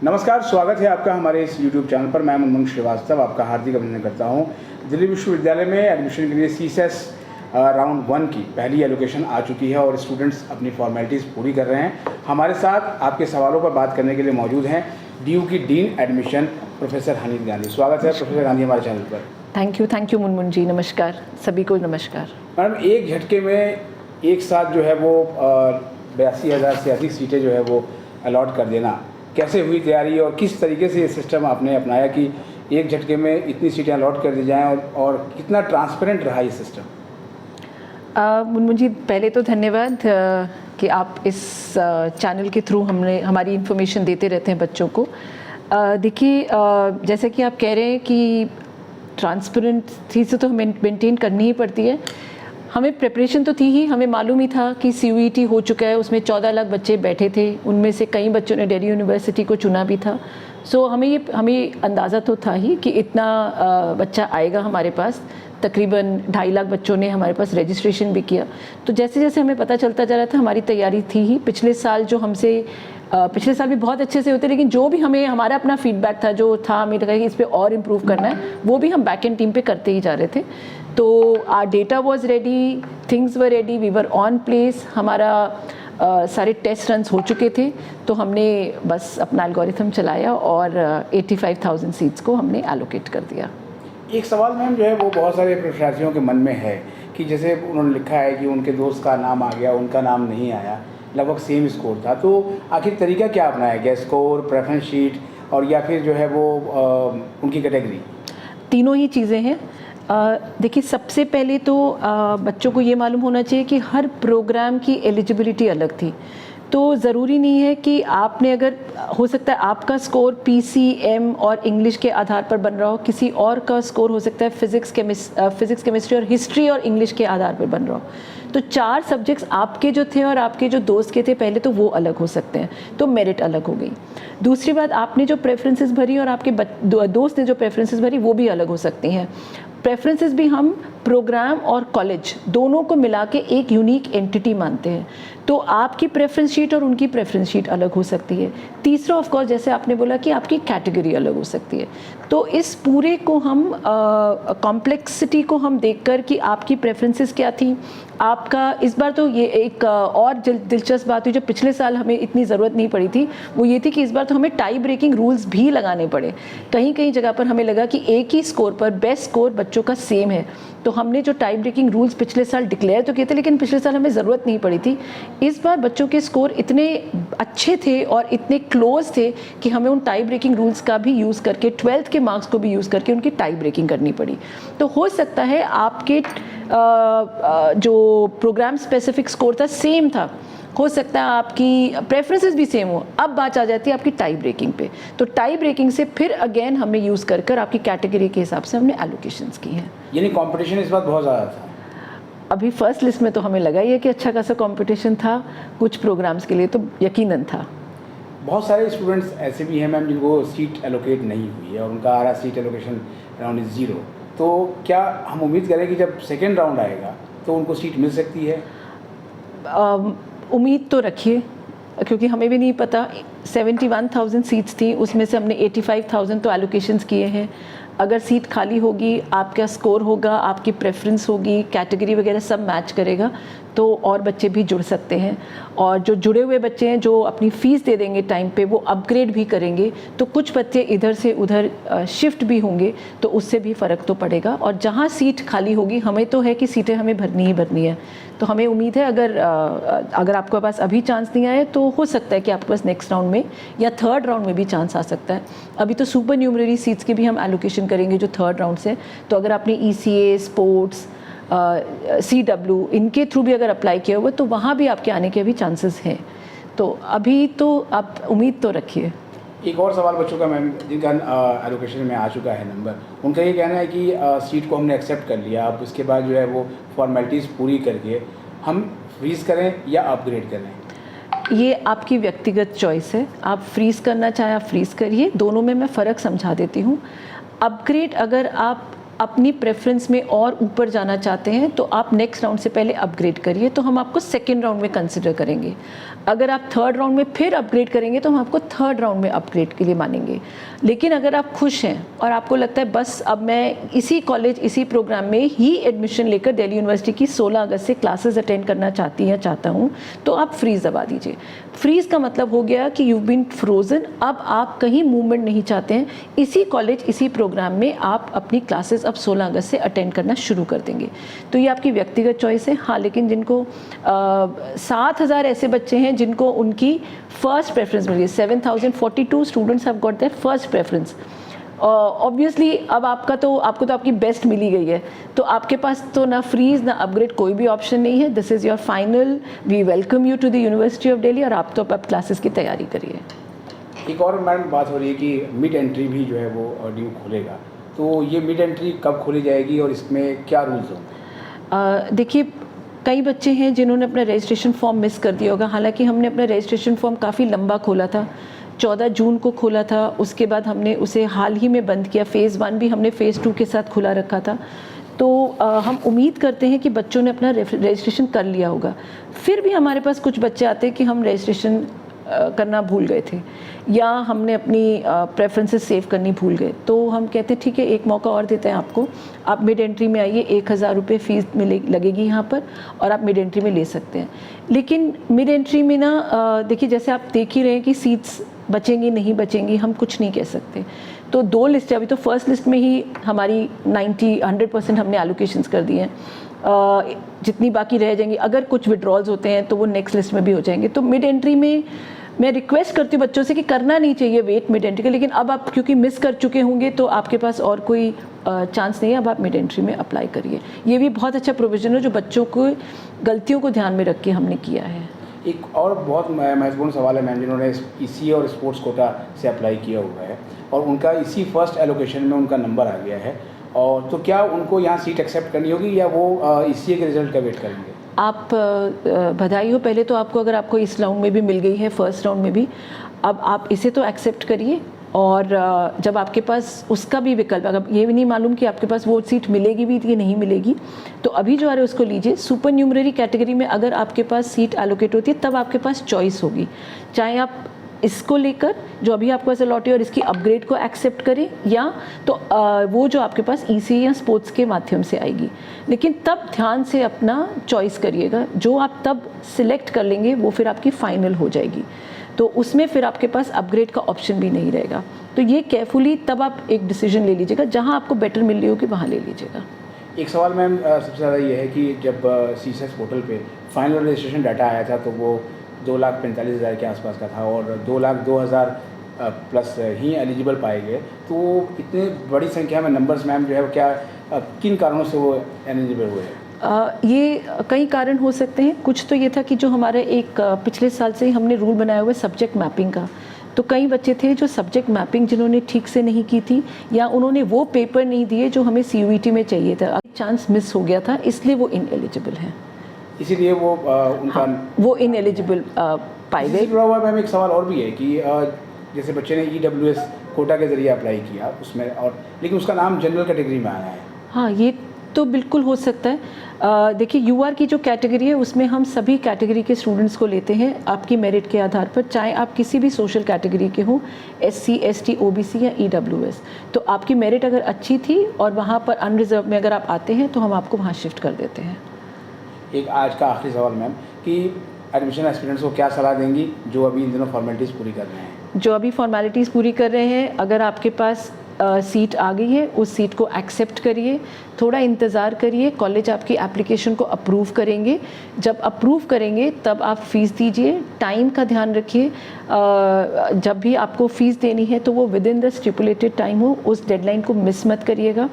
नमस्कार, स्वागत है आपका हमारे इस YouTube चैनल पर। मैं उमंग श्रीवास्तव आपका हार्दिक अभिनंदन करता हूं। दिल्ली विश्वविद्यालय में एडमिशन के लिए सीसेस राउंड 1 की पहली एलोकेशन आ चुकी है और स्टूडेंट्स अपनी फॉर्मेलिटीज़ पूरी कर रहे हैं। हमारे साथ आपके सवालों पर बात करने के लिए मौजूद हैं DU की डीन एडमिशन प्रोफेसर हनीत गांधी। स्वागत है प्रोफेसर गांधी हमारे चैनल पर। थैंक यू मुनमुन जी। नमस्कार सभी को। नमस्कार मैडम, एक झटके में एक साथ जो है वो 82,000 से अधिक सीटें जो है वो अलॉट कर देना, कैसे हुई तैयारी और किस तरीके से ये सिस्टम आपने अपनाया कि एक झटके में इतनी सीटें अलॉट कर दी जाएं और कितना ट्रांसपेरेंट रहा ये सिस्टम? मुनमुन जी, पहले तो धन्यवाद कि आप इस चैनल के थ्रू हमारी इन्फॉर्मेशन देते रहते हैं बच्चों को। देखिए, जैसा कि आप कह रहे हैं कि ट्रांसपेरेंसी से तो हमें मेंटेन करनी ही पड़ती है। हमें प्रिपरेशन तो थी ही, हमें मालूम ही था कि CUET हो चुका है, उसमें 14 लाख बच्चे बैठे थे, उनमें से कई बच्चों ने दिल्ली यूनिवर्सिटी को चुना भी था। सो हमें अंदाज़ा तो था ही कि इतना बच्चा आएगा हमारे पास। तकरीबन 2.5 लाख बच्चों ने हमारे पास रजिस्ट्रेशन भी किया। तो जैसे जैसे हमें पता चलता जा रहा था, हमारी तैयारी थी ही। पिछले साल भी बहुत अच्छे से होते, लेकिन जो भी हमारा अपना फीडबैक था, जो था हमें लगा कि इस पर और इम्प्रूव करना है, वो भी हम बैक एंड टीम पे करते ही जा रहे थे। तो our data was ready, things were ready, we were on place. हमारा सारे टेस्ट रन्स हो चुके थे, तो हमने बस अपना एल्गोरिथम चलाया और 85,000 सीट्स को हमने एलोकेट कर दिया। एक सवाल मैम जो है वो बहुत सारे परीक्षार्थियों के मन में है कि जैसे उन्होंने लिखा है कि उनके दोस्त का नाम आ गया, उनका नाम नहीं आया, लगभग सेम स्कोर था, तो आखिर तरीका क्या अपनाया गया? स्कोर, प्रेफरेंस शीट और या फिर जो है वो उनकी कैटेगरी? तीनों ही चीज़ें हैं। देखिए, सबसे पहले तो बच्चों को ये मालूम होना चाहिए कि हर प्रोग्राम की एलिजिबिलिटी अलग थी। तो ज़रूरी नहीं है कि आपने, अगर हो सकता है आपका स्कोर PCM और इंग्लिश के आधार पर बन रहा हो, किसी और का स्कोर हो सकता है फिज़िक्स, केमिस्ट्री और हिस्ट्री और इंग्लिश के आधार पर बन रहा हो। तो 4 सब्जेक्ट्स आपके जो थे और आपके जो दोस्त के थे पहले, तो वो अलग हो सकते हैं, तो मेरिट अलग हो गई। दूसरी बात, आपने जो प्रेफरेंसेस भरी और आपके दोस्त ने जो प्रेफरेंसेस भरी, वो भी अलग हो सकती हैं। प्रेफरेंसेस भी हम प्रोग्राम और कॉलेज दोनों को मिला के एक यूनिक एंटिटी मानते हैं, तो आपकी प्रेफरेंस शीट और उनकी प्रेफरेंस शीट अलग हो सकती है। तीसरा, ऑफ कोर्स, जैसे आपने बोला कि आपकी कैटेगरी अलग हो सकती है। तो इस पूरे को हम कॉम्प्लेक्सिटी को हम देखकर कि आपकी प्रेफरेंसेस क्या थी, आपका इस बार तो ये एक और दिलचस्प बात हुई जो पिछले साल हमें इतनी ज़रूरत नहीं पड़ी थी, वो ये थी कि इस बार तो हमें टाई ब्रेकिंग रूल्स भी लगाने पड़े। कहीं जगह पर हमें लगा कि एक ही स्कोर पर बेस्ट स्कोर बच्चों का सेम है, तो हमने जो टाई ब्रेकिंग रूल्स पिछले साल डिक्लेयर तो किए थे, लेकिन पिछले साल हमें ज़रूरत नहीं पड़ी थी। इस बार बच्चों के स्कोर इतने अच्छे थे और इतने क्लोज थे कि हमें उन टाई ब्रेकिंग रूल्स का भी यूज़ करके, 12th के मार्क्स को भी यूज़ करके उनकी टाई ब्रेकिंग करनी पड़ी। तो हो सकता है आपके जो प्रोग्राम स्पेसिफिक स्कोर था सेम था, हो सकता है आपकी प्रेफरेंसेस भी सेम हो। अब बात आ जाती है आपकी टाई ब्रेकिंग पे, तो टाई ब्रेकिंग से फिर अगेन हमने यूज़ कर आपकी कैटेगरी के हिसाब से हमने एलोकेशंस की हैं। यानी कंपटीशन इस बार बहुत ज़्यादा था? अभी फर्स्ट लिस्ट में तो हमें लगा ही है कि अच्छा खासा कंपटीशन था, कुछ प्रोग्राम्स के लिए तो यकीनन था। बहुत सारे स्टूडेंट्स ऐसे भी हैं मैम जिनको सीट एलोकेट नहीं हुई है और उनका आ रहा सीट एलोकेशन राउंड 0, तो क्या हम उम्मीद करें कि जब सेकेंड राउंड आएगा तो उनको सीट मिल सकती है? उम्मीद तो रखिए, क्योंकि हमें भी नहीं पता। 71,000 सीट्स थी, उसमें से हमने 85,000 तो एलोकेशंस किए हैं। अगर सीट खाली होगी, आपका स्कोर होगा, आपकी प्रेफरेंस होगी, कैटेगरी वगैरह सब मैच करेगा, तो और बच्चे भी जुड़ सकते हैं। और जो जुड़े हुए बच्चे हैं, जो अपनी फ़ीस दे देंगे टाइम पे, वो अपग्रेड भी करेंगे, तो कुछ बच्चे इधर से उधर शिफ्ट भी होंगे, तो उससे भी फ़र्क तो पड़ेगा। और जहाँ सीट खाली होगी, हमें तो है कि सीटें हमें भरनी ही भरनी है, तो हमें उम्मीद है अगर आपके पास अभी चांस नहीं आए, तो हो सकता है कि आपके पास नेक्स्ट राउंड में या थर्ड राउंड में भी चांस आ सकता है। अभी तो सुपर न्यूमररी सीट्स की भी हम एलोकेशन करेंगे जो थर्ड राउंड से, तो अगर आपने ECA, स्पोर्ट्स, CW इनके थ्रू भी अगर अप्लाई किया हुआ, तो वहाँ भी आपके आने के भी चांसेस हैं। तो अभी तो आप उम्मीद तो रखिए। एक और सवाल बच्चों का मैम, जिनका एलोकेशन में आ चुका है नंबर, उनका ये कहना है कि सीट को हमने एक्सेप्ट कर लिया, अब उसके बाद जो है वो फॉर्मेलिटीज़ पूरी करके हम फ्रीज़ करें या अपग्रेड करें? ये आपकी व्यक्तिगत चॉइस है, आप फ्रीज़ करना चाहें आप फ्रीज़ करिए। दोनों में मैं फ़र्क समझा देती हूँ। अपग्रेड अगर आप अपनी प्रेफरेंस में और ऊपर जाना चाहते हैं तो आप नेक्स्ट राउंड से पहले अपग्रेड करिए, तो हम आपको सेकेंड राउंड में कंसिडर करेंगे। अगर आप थर्ड राउंड में फिर अपग्रेड करेंगे तो हम आपको थर्ड राउंड में अपग्रेड के लिए मानेंगे। लेकिन अगर आप खुश हैं और आपको लगता है बस अब मैं इसी कॉलेज इसी प्रोग्राम में ही एडमिशन लेकर दिल्ली यूनिवर्सिटी की 16 अगस्त से क्लासेस अटेंड करना चाहता हूँ, तो आप फ्रीज़ दबा दीजिए। फ्रीज़ का मतलब हो गया कि यू बीन फ्रोजन, अब आप कहीं मूवमेंट नहीं चाहते हैं, इसी कॉलेज इसी प्रोग्राम में आप अपनी क्लासेस अब 16 अगस्त से अटेंड करना शुरू कर देंगे। तो ये आपकी व्यक्तिगत चॉइस है। हाँ, लेकिन जिनको 7,000 ऐसे बच्चे हैं जिनको उनकी फर्स्ट प्रेफरेंस मिली है, 7,042 students have got their first preference. Obviously अब आपको तो आपकी बेस्ट मिली गई है, तो आपके पास तो ना फ्रीज ना अपग्रेड कोई भी ऑप्शन नहीं है। This is your final, we welcome you to the university of Delhi, और आप तो अब क्लासेस की तैयारी करिए। एक और मैडम बात हो रही है कि मिड एंट्री भी जो है वो ड्यू खोलेगा, तो ये मिड एंट्री कब खोली जाएगी और इसमें क्या रूल्स होंगे? देखिए, कई बच्चे हैं जिन्होंने अपना रजिस्ट्रेशन फॉर्म मिस कर दिया होगा। हालांकि हमने अपना रजिस्ट्रेशन फॉर्म काफ़ी लंबा खोला था, 14 जून को खोला था, उसके बाद हमने उसे हाल ही में बंद किया। फ़ेज़ 1 भी हमने फ़ेज़ 2 के साथ खुला रखा था। तो हम उम्मीद करते हैं कि बच्चों ने अपना रजिस्ट्रेशन कर लिया होगा। फिर भी हमारे पास कुछ बच्चे आते हैं कि हम रजिस्ट्रेशन करना भूल गए थे, या हमने अपनी प्रेफरेंसेस सेव करनी भूल गए, तो हम कहते हैं ठीक है, एक मौका और देते हैं आपको, आप मिड एंट्री में आइए, 1,000 रुपये फ़ीस लगेगी यहाँ पर, और आप मिड एंट्री में ले सकते हैं। लेकिन मिड एंट्री में ना देखिए, जैसे आप देख ही रहे हैं कि सीट्स बचेंगी नहीं बचेंगी, हम कुछ नहीं कह सकते। तो 2 लिस्ट है अभी, तो फर्स्ट लिस्ट में ही हमारी 100% हमने एलोकेशंस कर दिए हैं। जितनी बाकी रह जाएंगी, अगर कुछ विड्रॉल्स होते हैं तो वो नेक्स्ट लिस्ट में भी हो जाएंगे। तो मिड एंट्री में मैं रिक्वेस्ट करती हूँ बच्चों से कि करना नहीं चाहिए वेट मिड एंट्री का, लेकिन अब आप क्योंकि मिस कर चुके होंगे तो आपके पास और कोई चांस नहीं है, अब आप मिड एंट्री में अप्लाई करिए। ये भी बहुत अच्छा प्रोविज़न है जो बच्चों को गलतियों को ध्यान में रख के हमने किया है। एक और बहुत महत्वपूर्ण सवाल है मैम, जिन्होंने ECA और स्पोर्ट्स कोटा से अप्लाई किया हुआ है और उनका इसी फर्स्ट एलोकेशन में उनका नंबर आ गया है, और तो क्या उनको यहाँ सीट एक्सेप्ट करनी होगी या वो ECA के रिजल्ट का वेट करेंगे? आप बधाई हो पहले तो आपको, अगर आपको इस राउंड में भी मिल गई है, फर्स्ट राउंड में भी, अब आप इसे तो एक्सेप्ट करिए। और जब आपके पास उसका भी विकल्प, अगर ये भी नहीं मालूम कि आपके पास वो सीट मिलेगी भी कि नहीं मिलेगी, तो अभी जो आ रहा है उसको लीजिए। सुपर न्यूमररी कैटेगरी में अगर आपके पास सीट एलोकेट होती है तब आपके पास चॉइस होगी, चाहे आप इसको लेकर जो अभी आपके पास अलॉट है और इसकी अपग्रेड को एक्सेप्ट करें, या तो वो जो आपके पास ECA या स्पोर्ट्स के माध्यम से आएगी। लेकिन तब ध्यान से अपना चॉइस करिएगा, जो आप तब सिलेक्ट कर लेंगे वो फिर आपकी फ़ाइनल हो जाएगी, तो उसमें फिर आपके पास अपग्रेड का ऑप्शन भी नहीं रहेगा। तो ये केयरफुली तब आप एक डिसीजन ले लीजिएगा, जहाँ आपको बेटर मिल रही होगी वहाँ ले लीजिएगा। एक सवाल मैम सबसे ज़्यादा ये है कि जब CSS पोर्टल पे फाइनल रजिस्ट्रेशन डाटा आया था तो वो 2,45,000 के आसपास का था और 2,02,000 प्लस ही एलिजिबल पाए गए, तो इतने बड़ी संख्या में नंबर्स मैम जो है क्या किन कारणों से वो एलिजिबल हुए हैं? ये कई कारण हो सकते हैं। कुछ तो ये था कि जो हमारे एक पिछले साल से ही हमने रूल बनाया हुआ है सब्जेक्ट मैपिंग का, तो कई बच्चे थे जो सब्जेक्ट मैपिंग जिन्होंने ठीक से नहीं की थी, या उन्होंने वो पेपर नहीं दिए जो हमें CUET में चाहिए था, चांस मिस हो गया था, इसलिए वो इनएलिजिबल हैं, इसीलिए वो उनका वो इनएलिजिबल पाए गए। मैम एक सवाल और भी है कि जैसे बच्चे ने EWS कोटा के ज़रिए अप्लाई किया उसमें, और लेकिन उसका नाम जनरल कैटेगरी में आया है। हाँ, ये तो बिल्कुल हो सकता है। देखिए, UR की जो कैटेगरी है उसमें हम सभी कैटेगरी के स्टूडेंट्स को लेते हैं आपकी मेरिट के आधार पर, चाहे आप किसी भी सोशल कैटेगरी के हों, SC ST OBC या EWS। तो आपकी मेरिट अगर अच्छी थी और वहाँ पर अनरिजर्व में अगर आप आते हैं तो हम आपको वहाँ शिफ्ट कर देते हैं। एक आज का आखिरी सवाल मैम कि एडमिशन एस्पिरेंट्स को क्या सलाह देंगी जो अभी इन दिनों फॉर्मेलिटीज़ पूरी कर रहे हैं? जो अभी फॉर्मेलिटीज़ पूरी कर रहे हैं, अगर आपके पास सीट आ गई है, उस सीट को एक्सेप्ट करिए, थोड़ा इंतज़ार करिए, कॉलेज आपकी एप्लीकेशन को अप्रूव करेंगे, जब अप्रूव करेंगे तब आप फ़ीस दीजिए। टाइम का ध्यान रखिए, जब भी आपको फ़ीस देनी है तो वो with in the stipulated time हो, उस डेडलाइन को मिस मत करिएगा।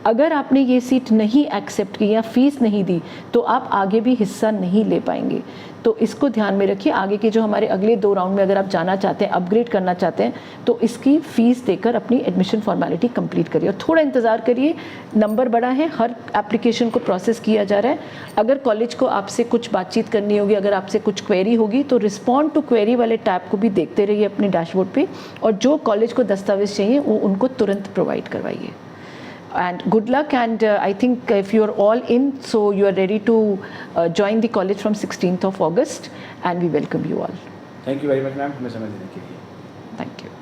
अगर आपने ये सीट नहीं एक्सेप्ट की या फ़ीस नहीं दी तो आप आगे भी हिस्सा नहीं ले पाएंगे, तो इसको ध्यान में रखिए। आगे के जो हमारे अगले 2 राउंड में अगर आप जाना चाहते हैं, अपग्रेड करना चाहते हैं, तो इसकी फ़ीस देकर अपनी एडमिशन फॉर्मेलिटी कंप्लीट करिए और थोड़ा इंतज़ार करिए। नंबर बड़ा है, हर एप्लीकेशन को प्रोसेस किया जा रहा है। अगर कॉलेज को आपसे कुछ बातचीत करनी होगी, अगर आपसे कुछ क्वेरी होगी, तो रिस्पॉन्ड टू क्वेरी वाले टैब को भी देखते रहिए अपने डैशबोर्ड पे, और जो कॉलेज को दस्तावेज़ चाहिए वो उनको तुरंत प्रोवाइड करवाइए। and good luck, and I think if you're all in, so you are ready to join the college from 16th of August, and we welcome you all. Thank you very much ma'am, हमें समय देने के लिए। Thank you.